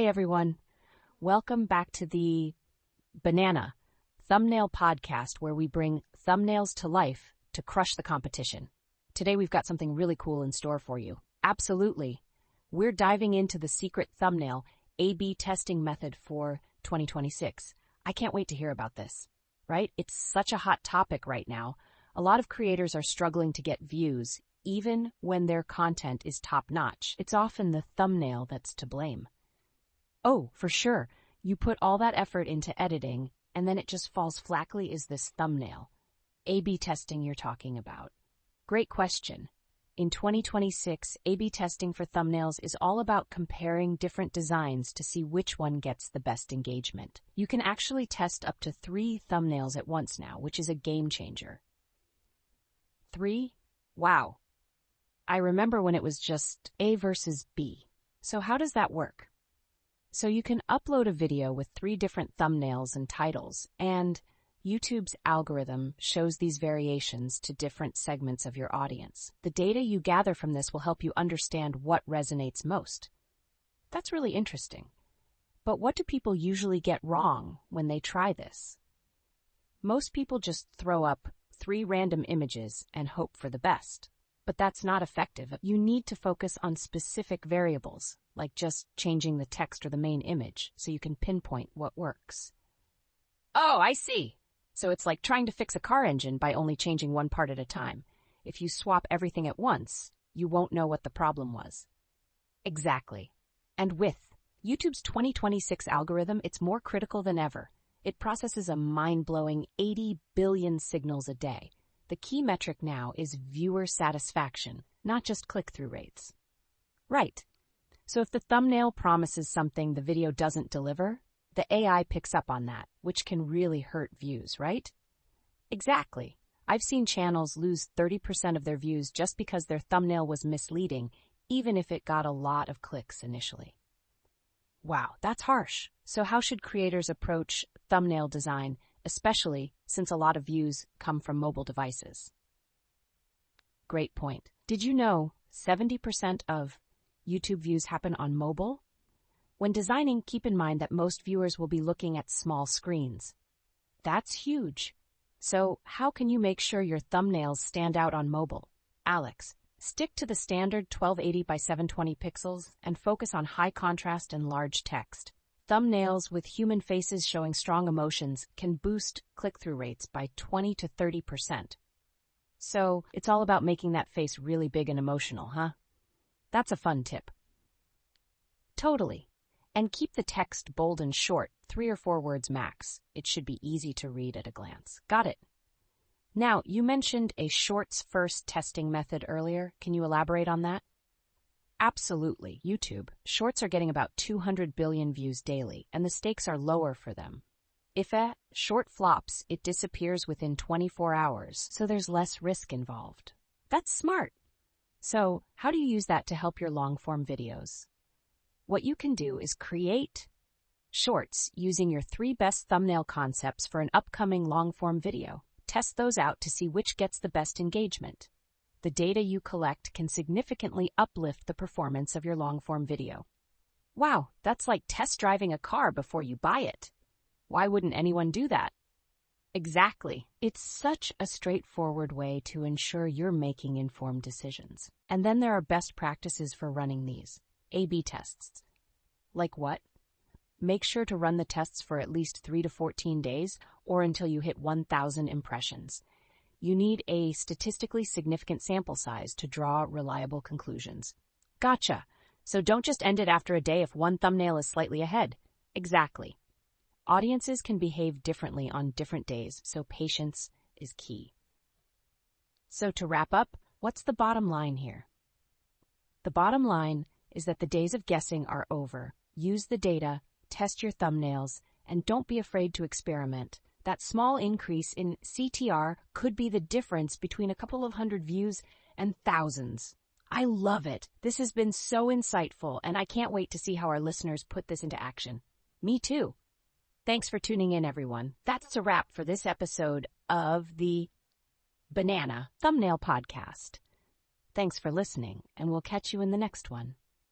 everyone. Welcome back to the Banana Thumbnail Podcast, where we bring thumbnails to life to crush the competition. Today we've got something really cool in store for you. Absolutely. We're diving into the secret thumbnail A/B testing method for 2026. I can't wait to hear about this, right? It's such a hot topic right now. A lot of creators are struggling to get views, even when their content is top-notch. It's often the thumbnail that's to blame. Oh, for sure. You put all that effort into editing, and then it just falls flatly is this thumbnail. A/B testing you're talking about. Great question. In 2026, A/B testing for thumbnails is all about comparing different designs to see which one gets the best engagement. You can actually test up to 3 thumbnails at once now, which is a game changer. 3? Wow. I remember when it was just A versus B. So how does that work? So you can upload a video with 3 different thumbnails and titles, and YouTube's algorithm shows these variations to different segments of your audience. The data you gather from this will help you understand what resonates most. That's really interesting. But what do people usually get wrong when they try this? Most people just throw up 3 random images and hope for the best. But that's not effective. You need to focus on specific variables, like just changing the text or the main image, so you can pinpoint what works. Oh, I see. So it's like trying to fix a car engine by only changing one part at a time. If you swap everything at once, you won't know what the problem was. Exactly. And with YouTube's 2026 algorithm, it's more critical than ever. It processes a mind-blowing 80 billion signals a day. The key metric now is viewer satisfaction, not just click-through rates. Right. So if the thumbnail promises something the video doesn't deliver, the AI picks up on that, which can really hurt views, right? Exactly. I've seen channels lose 30% of their views just because their thumbnail was misleading, even if it got a lot of clicks initially. Wow, that's harsh. So how should creators approach thumbnail design, especially since a lot of views come from mobile devices? Great point. Did you know 70% of YouTube views happen on mobile? When designing, keep in mind that most viewers will be looking at small screens. That's huge. So how can you make sure your thumbnails stand out on mobile? Alex, stick to the standard 1280 by 720 pixels and focus on high contrast and large text. Thumbnails with human faces showing strong emotions can boost click-through rates by 20 to 30%. So it's all about making that face really big and emotional, huh? That's a fun tip. Totally. And keep the text bold and short, 3 or 4 words max. It should be easy to read at a glance. Got it. Now, you mentioned a shorts first testing method earlier. Can you elaborate on that? Absolutely. YouTube. Shorts are getting about 200 billion views daily, and the stakes are lower for them. If a short flops, it disappears within 24 hours, so there's less risk involved. That's smart. So, how do you use that to help your long-form videos? What you can do is create shorts using your 3 best thumbnail concepts for an upcoming long-form video. Test those out to see which gets the best engagement. The data you collect can significantly uplift the performance of your long-form video. Wow, that's like test driving a car before you buy it. Why wouldn't anyone do that? Exactly. It's such a straightforward way to ensure you're making informed decisions. And then there are best practices for running these A/B tests. Like what? Make sure to run the tests for at least 3 to 14 days or until you hit 1,000 impressions. You need a statistically significant sample size to draw reliable conclusions. Gotcha. So don't just end it after a day if one thumbnail is slightly ahead. Exactly. Audiences can behave differently on different days, so patience is key. So to wrap up, what's the bottom line here? The bottom line is that the days of guessing are over. Use the data, test your thumbnails, and don't be afraid to experiment. That small increase in CTR could be the difference between a couple of hundred views and thousands. I love it. This has been so insightful, and I can't wait to see how our listeners put this into action. Me too. Thanks for tuning in, everyone. That's a wrap for this episode of the Banana Thumbnail Podcast. Thanks for listening, and we'll catch you in the next one.